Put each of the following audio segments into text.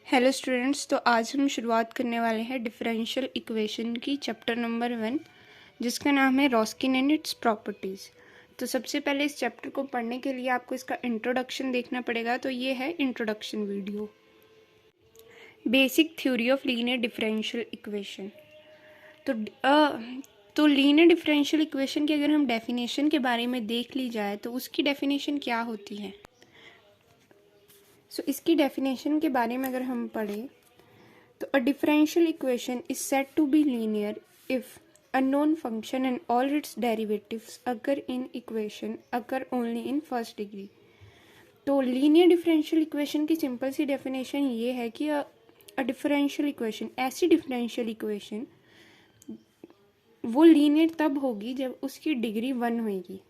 Hello students, तो आज हम शुरुआत करने वाले हैं डिफरेंशियल इक्वेशन की चैप्टर नंबर 1, जिसका नाम है रॉस्किन एंड इट्स प्रॉपर्टीज़। तो सबसे पहले इस चैप्टर को पढ़ने के लिए आपको इसका इंट्रोडक्शन देखना पड़ेगा। तो ये है introduction video, basic theory of linear differential equation. तो लीनियर डिफरेंशियल इक्वेशन की अगर हम डेफिनेशन के बारे में देख ली जाए तो उसकी डेफिनेशन क्या होती है। इसकी डेफिनेशन के बारे में अगर हम पढ़ें तो a differential equation is said to be linear if a known function and all its derivatives occur in equation occur only in first degree। तो लीनियर डिफरेंशियल इक्वेशन की सिंपल सी डेफिनेशन ये है कि अ डिफरेंशियल इक्वेशन, ऐसी differential equation वो linear तब होगी जब उसकी डिग्री 1 होगी।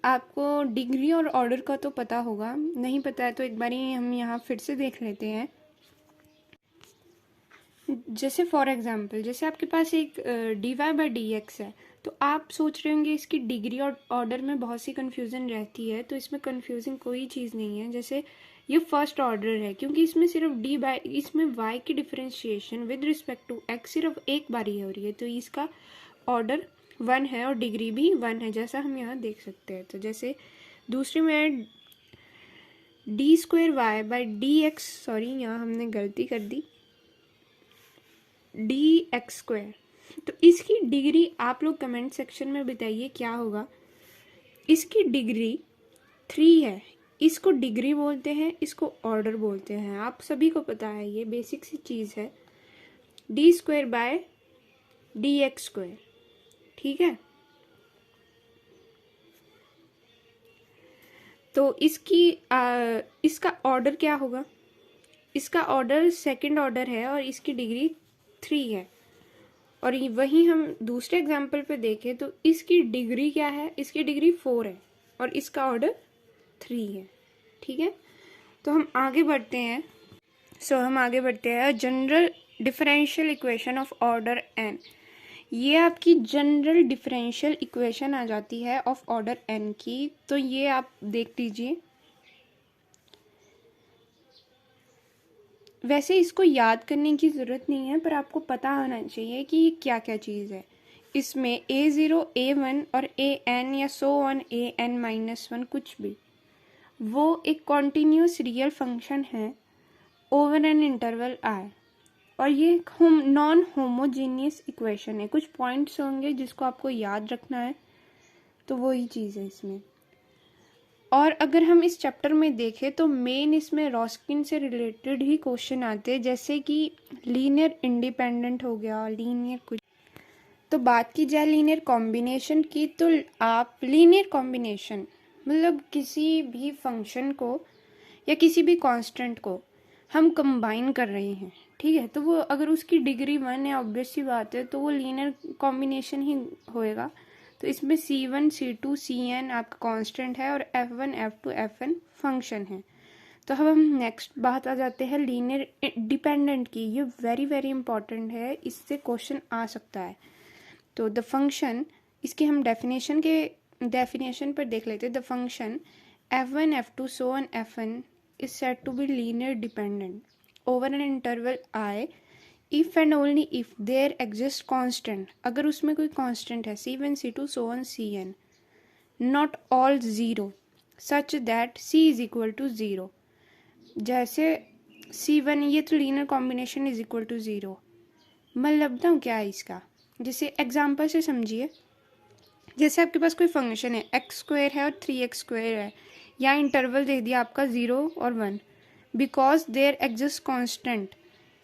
आपको डिग्री और ऑर्डर का तो पता होगा, नहीं पता है तो एक बार हम यहाँ फिर से देख लेते हैं। जैसे फॉर एग्जांपल, जैसे आपके पास एक dy/dx है, तो आप सोच रहे होंगे इसकी डिग्री और ऑर्डर में बहुत सी कन्फ्यूज़न रहती है। तो इसमें कन्फ्यूजिंग कोई चीज़ नहीं है। जैसे ये फर्स्ट ऑर्डर है क्योंकि इसमें सिर्फ इसमें y की differentiation with respect to x सिर्फ एक बार ही हो रही है, तो इसका ऑर्डर 1 है और डिग्री भी 1 है, जैसा हम यहाँ देख सकते हैं। तो जैसे दूसरे में d²y/dx, सॉरी यहाँ हमने गलती कर दी, dx²। तो इसकी डिग्री आप लोग कमेंट सेक्शन में बताइए क्या होगा। इसकी डिग्री 3 है। इसको डिग्री बोलते हैं, इसको ऑर्डर बोलते हैं, आप सभी को पता है, ये बेसिक सी चीज़ है। d²/dx², ठीक है। तो इसका ऑर्डर क्या होगा? इसका ऑर्डर सेकंड ऑर्डर है और इसकी डिग्री 3 है। और वहीं हम दूसरे एग्जाम्पल पे देखें तो इसकी डिग्री क्या है? इसकी डिग्री 4 है और इसका ऑर्डर 3 है, ठीक है। तो हम आगे बढ़ते हैं। हम आगे बढ़ते हैं। General differential equation of order n, ये आपकी जनरल डिफरेंशियल इक्वेशन आ जाती है ऑफ ऑर्डर n की। तो ये आप देख लीजिए। वैसे इसको याद करने की ज़रूरत नहीं है, पर आपको पता होना चाहिए कि क्या क्या चीज़ है। इसमें a0, a1 और an या so on an-1 कुछ भी, वो एक कॉन्टीन्यूस रियल फंक्शन है ओवर एन इंटरवल i, और ये नॉन होमोजीनियस इक्वेशन है। कुछ पॉइंट्स होंगे जिसको आपको याद रखना है, तो वही चीज़ है इसमें। और अगर हम इस चैप्टर में देखें तो मेन इसमें रॉस्किन से रिलेटेड ही क्वेश्चन आते हैं, जैसे कि लीनियर इंडिपेंडेंट हो गया, लीनियर कुछ। तो बात की जाए लीनियर कॉम्बिनेशन की, तो आप लीनियर कॉम्बिनेशन मतलब किसी भी फंक्शन को या किसी भी कांस्टेंट को हम कंबाइन कर रहे हैं, ठीक है। तो वो अगर उसकी डिग्री 1 है, ऑब्वियस सी बात है, तो वो लीनियर कॉम्बिनेशन ही होएगा। तो इसमें c1, c2, cn आपका कांस्टेंट है और f1, f2, fn फंक्शन है। तो अब हम नेक्स्ट बात आ जाते हैं लीनियर डिपेंडेंट की। ये वेरी वेरी इंपॉर्टेंट है, इससे क्वेश्चन आ सकता है। तो द फंक्शन, इसकी हम डेफिनेशन पर देख लेते हैं। The function f1, f2, so on fn is said to be linear dependent over an interval I if and only if there exists constant, अगर उसमें कोई constant है, c1, c2, so on cn, not all 0 such that c is equal to 0। जैसे c1, ये तो linear combination is equal to 0। मतलब बताऊँ क्या है इसका? जैसे एग्जाम्पल से समझिए। जैसे आपके पास कोई फंक्शन है, x² है और 3x² है, या इंटरवल दे दिया आपका 0 और 1, बिकॉज देयर एग्जिस्ट कॉन्स्टेंट।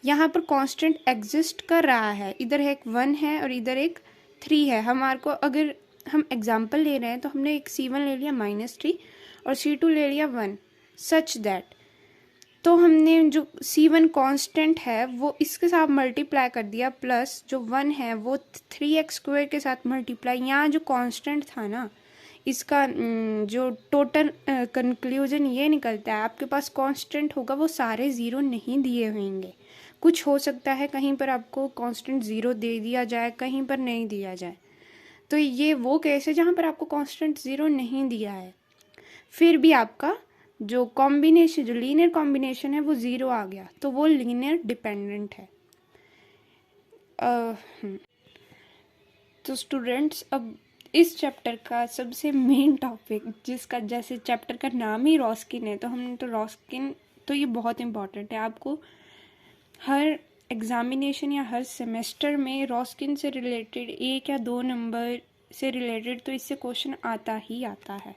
यहाँ पर कांस्टेंट एग्जिस्ट कर रहा है, इधर एक 1 है और इधर एक 3 है। हमारे को अगर हम एग्जांपल ले रहे हैं तो हमने एक c1 ले लिया -3 और c2 ले लिया 1, सच दैट, तो हमने जो c1 कांस्टेंट है वो इसके साथ मल्टीप्लाई कर दिया, प्लस जो 1 है वो 3x² के साथ मल्टीप्लाई। यहाँ जो कांस्टेंट था ना, इसका जो टोटल कंक्लूजन ये निकलता है, आपके पास कांस्टेंट होगा वो सारे 0 नहीं दिए होंगे। कुछ हो सकता है कहीं पर आपको कांस्टेंट 0 दे दिया जाए, कहीं पर नहीं दिया जाए। तो ये वो केस है जहाँ पर आपको कांस्टेंट 0 नहीं दिया है, फिर भी आपका जो कॉम्बिनेशन, जो लीनियर कॉम्बिनेशन है वो ज़ीरो आ गया, तो वो लीनियर डिपेंडेंट है। तो स्टूडेंट्स, अब इस चैप्टर का सबसे मेन टॉपिक, जिसका जैसे चैप्टर का नाम ही रॉस्किन है, तो हमने तो रॉस्किन, तो ये बहुत इम्पॉर्टेंट है। आपको हर एग्जामिनेशन या हर सेमेस्टर में रॉस्किन से रिलेटेड 1 या 2 नंबर से रिलेटेड तो इससे क्वेश्चन आता ही आता है।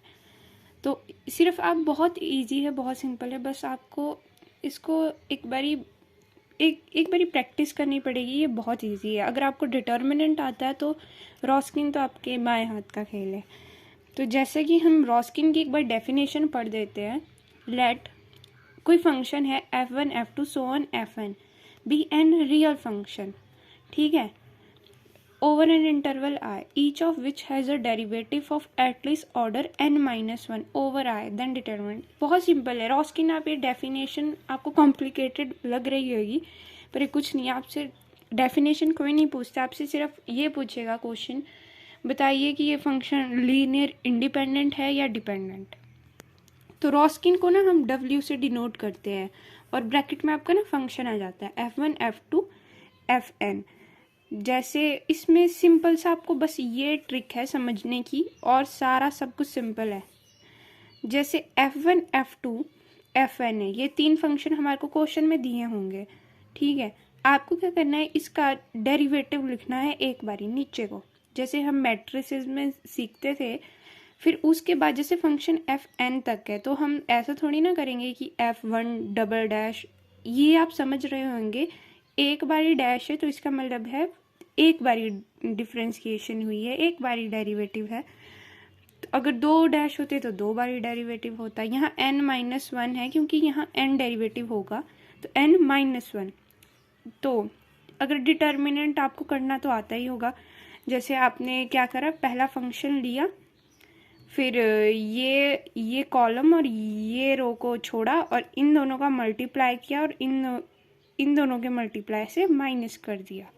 तो सिर्फ आप, बहुत इजी है, बहुत सिंपल है, बस आपको इसको एक बारी प्रैक्टिस करनी पड़ेगी। ये बहुत इजी है। अगर आपको डिटर्मिनेंट आता है तो रॉस्किन तो आपके बाएं हाथ का खेल है। तो जैसे कि हम रॉस्किन की एक बार डेफिनेशन पढ़ देते हैं। लेट कोई फंक्शन है f1 f2 so on fn be an real function, ठीक है, over an interval I, each of which has a derivative of at least order n-1 over I, then determinant। बहुत simple है रॉस्किन। आप ये definition आपको complicated लग रही होगी, पर ये कुछ नहीं। आपसे डेफिनेशन कोई नहीं पूछता, आपसे सिर्फ ये पूछेगा क्वेश्चन, बताइए कि ये फंक्शन लीनियर इंडिपेंडेंट है या डिपेंडेंट। तो रॉस्किन को ना हम W से डिनोट करते हैं, और ब्रैकेट में आपका ना फंक्शन आ जाता है f1 f2 fn। जैसे इसमें सिंपल सा आपको बस ये ट्रिक है समझने की, और सारा सब कुछ सिंपल है। जैसे f1 f2 fn है, ये 3 फंक्शन हमारे को क्वेश्चन में दिए होंगे, ठीक है। आपको क्या करना है, इसका डेरिवेटिव लिखना है एक बारी नीचे को, जैसे हम मैट्रिसेस में सीखते थे। फिर उसके बाद जैसे फंक्शन fn तक है, तो हम ऐसा थोड़ी ना करेंगे कि f1 डबल डैश, ये आप समझ रहे होंगे। एक बारी डैश है तो इसका मतलब है एक बारी डिफ्रेंशिएशन हुई है, एक बारी डेरिवेटिव है। तो अगर 2 डैश होते तो 2 बारी डेरिवेटिव होता। यहाँ n-1 है क्योंकि यहाँ n डेरिवेटिव होगा, तो n-1। तो अगर डिटर्मिनेंट आपको करना तो आता ही होगा। जैसे आपने क्या करा, पहला फंक्शन लिया, फिर ये कॉलम और ये रो को छोड़ा और इन दोनों का मल्टीप्लाई किया, और इन दोनों के मल्टीप्लाई से माइनस कर दिया,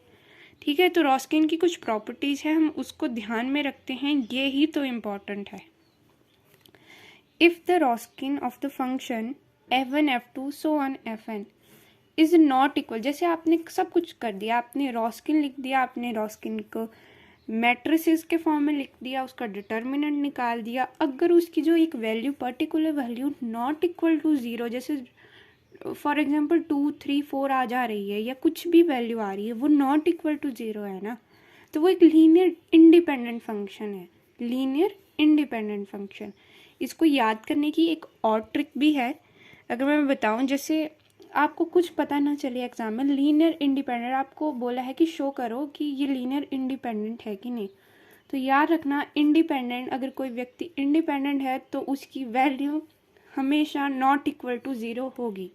ठीक है। तो रॉस्किन की कुछ प्रॉपर्टीज़ हैं, हम उसको ध्यान में रखते हैं, ये ही तो इम्पॉर्टेंट है। If the Wronskian of the function f1 f2 so on fn is not equal, जैसे आपने सब कुछ कर दिया, आपने रॉस्किन लिख दिया, आपने रॉस्किन को मैट्रिसेस के फॉर्म में लिख दिया, उसका डिटर्मिनेंट निकाल दिया। अगर उसकी जो एक value, particular value not equal to zero, जैसे फॉर एग्जांपल 2 3 4 आ जा रही है, या कुछ भी वैल्यू आ रही है, वो नॉट इक्वल टू ज़ीरो है ना, तो वो एक लीनियर इंडिपेंडेंट फंक्शन है। लीनियर इंडिपेंडेंट फंक्शन, इसको याद करने की एक और ट्रिक भी है। अगर मैं बताऊं, जैसे आपको कुछ पता ना चले एग्जाम में, लीनियर इंडिपेंडेंट आपको बोला है कि शो करो कि ये लीनियर इंडिपेंडेंट है कि नहीं, तो याद रखना इंडिपेंडेंट, अगर कोई व्यक्ति इंडिपेंडेंट है तो उसकी वैल्यू हमेशा नॉट इक्वल टू ज़ीरो होगी,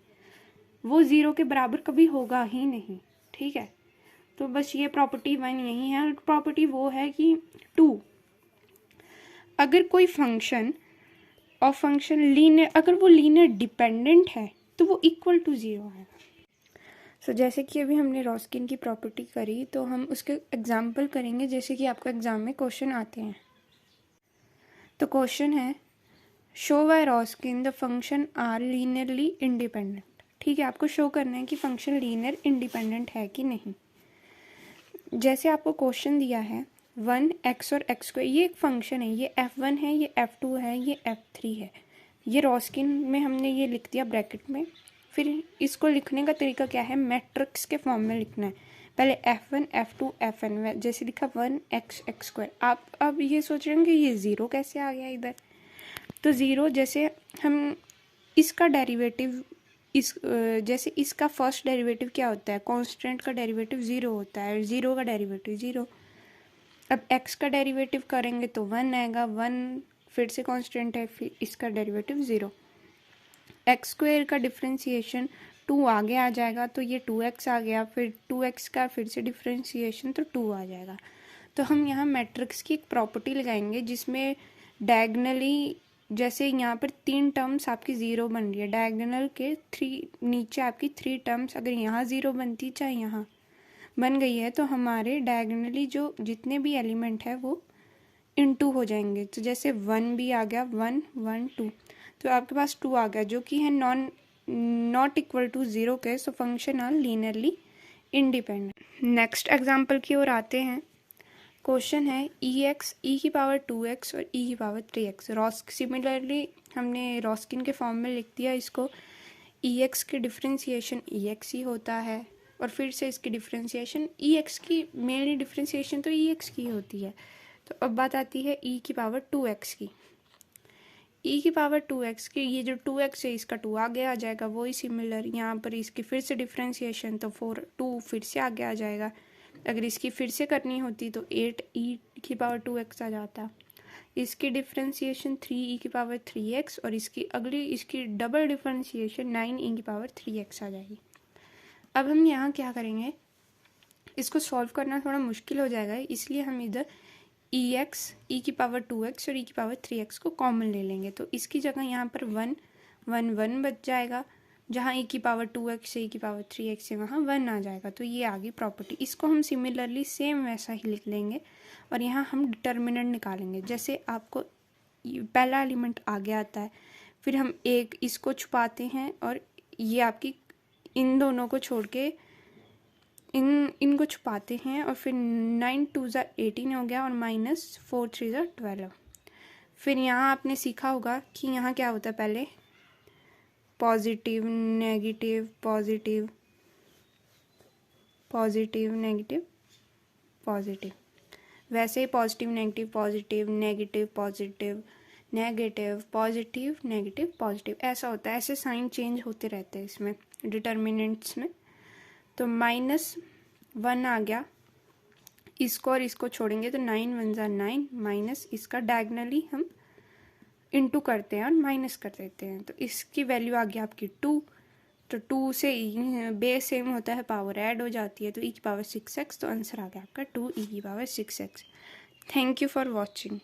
वो ज़ीरो के बराबर कभी होगा ही नहीं, ठीक है। तो बस ये प्रॉपर्टी 1 यही है। प्रॉपर्टी वो है कि 2, अगर कोई फंक्शन और फंक्शन लीनियर, अगर वो लीनियर डिपेंडेंट है तो वो इक्वल टू ज़ीरो आएगा। सो जैसे कि अभी हमने रॉस्किन की प्रॉपर्टी करी, तो हम उसके एग्जाम्पल करेंगे, जैसे कि आपको एग्जाम में क्वेश्चन आते हैं। तो क्वेश्चन है, show by Wronskian the function are linearly independent, ठीक है। आपको शो करना है कि फंक्शन लीनियर इंडिपेंडेंट है कि नहीं। जैसे आपको क्वेश्चन दिया है 1x और x2, ये एक फंक्शन है, ये f1 है, ये f2 है, ये f3 है। ये रॉस्किन में हमने ये लिख दिया ब्रैकेट में। फिर इसको लिखने का तरीका क्या है, मैट्रिक्स के फॉर्म में लिखना है। पहले f1 f2 fn, जैसे लिखा 1x x2। आप अब ये सोच रहे होंगे ये ज़ीरो कैसे आ गया इधर, तो ज़ीरो, जैसे हम इसका डेरिवेटिव, जैसे इसका फर्स्ट डेरिवेटिव क्या होता है, कांस्टेंट का डेरिवेटिव ज़ीरो होता है, ज़ीरो का डेरिवेटिव ज़ीरो। अब x का डेरिवेटिव करेंगे तो 1 आएगा, 1 फिर से कांस्टेंट है, फिर इसका डेरिवेटिव ज़ीरो। एक्स स्क्वायर का डिफ्रेंशिएशन 2 आगे आ जाएगा, तो ये 2x आ गया, फिर 2x का फिर से डिफ्रेंशिएशन तो 2 आ जाएगा। तो हम यहाँ मैट्रिक्स की एक प्रॉपर्टी लगाएंगे जिसमें डायगनली, जैसे यहाँ पर 3 टर्म्स आपकी ज़ीरो बन रही है, डायगनल के 3 नीचे आपकी 3 टर्म्स अगर यहाँ ज़ीरो बनती चाहे यहाँ बन गई है, तो हमारे डायगनली जो जितने भी एलिमेंट है वो इनटू हो जाएंगे। तो जैसे 1 भी आ गया, 1 1 2, तो आपके पास 2 आ गया जो कि है नॉट इक्वल टू 0 के, so function are linearly independent. Next example की ओर आते हैं। क्वेश्चन है e की पावर 2x और e की पावर 3x। रॉस्क सिमिलरली हमने रॉस्किन के फॉर्म में लिख दिया इसको। ex की डिफ्रेंसिएशन ex ही होता है और फिर से इसकी डिफ्रेंसिएशन ex की, मेनली डिफ्रेंसिएशन तो ex की होती है। तो अब बात आती है e की पावर 2x की। e की पावर 2x की, ये जो 2x है इसका 2 आगे आ जाएगा, वही सिमिलर यहाँ पर इसकी फिर से डिफ्रेंसिएशन, तो 2 फिर से आगे आ जाएगा। अगर इसकी फिर से करनी होती तो 8e की पावर 2x आ जाता। इसकी डिफ्रेंसिएशन 3e की पावर 3x और इसकी डबल डिफ्रेंसिएशन 9e की पावर 3x आ जाएगी। अब हम यहाँ क्या करेंगे, इसको सॉल्व करना थोड़ा मुश्किल हो जाएगा, इसलिए हम इधर e की पावर 2x और e की पावर 3x को कॉमन ले लेंगे। तो इसकी जगह यहाँ पर 1 बच जाएगा, जहाँ e की पावर 2x से e की पावर 3x से वहाँ 1 आ जाएगा। तो ये आ गई प्रॉपर्टी। इसको हम सिमिलरली सेम वैसा ही लिख लेंगे और यहाँ हम डिटर्मिनेंट निकालेंगे। जैसे आपको पहला एलिमेंट आगे आता है, फिर हम इसको छुपाते हैं और ये आपकी इन दोनों को छोड़ के इनको छुपाते हैं और फिर 9 2 18 हो गया और -4 3 12। फिर यहाँ आपने सीखा होगा कि यहाँ क्या होता है, पहले positive negative positive positive negative positive, वैसे ही positive negative positive negative positive negative positive negative positive, ऐसा होता है। ऐसे साइन चेंज होते रहते हैं इसमें डिटर्मिनेंट्स में। तो -1 आ गया, इसको और इसको छोड़ेंगे तो 9 1 9 माइनस इसका डायगनली हम इंटू करते हैं और माइनस कर देते हैं। तो इसकी वैल्यू आ गई आपकी 2। तो 2 से बेस सेम होता है, पावर ऐड हो जाती है, तो e की पावर 6x। तो आंसर आ गया आपका 2e की power 6x। Thank you for watching.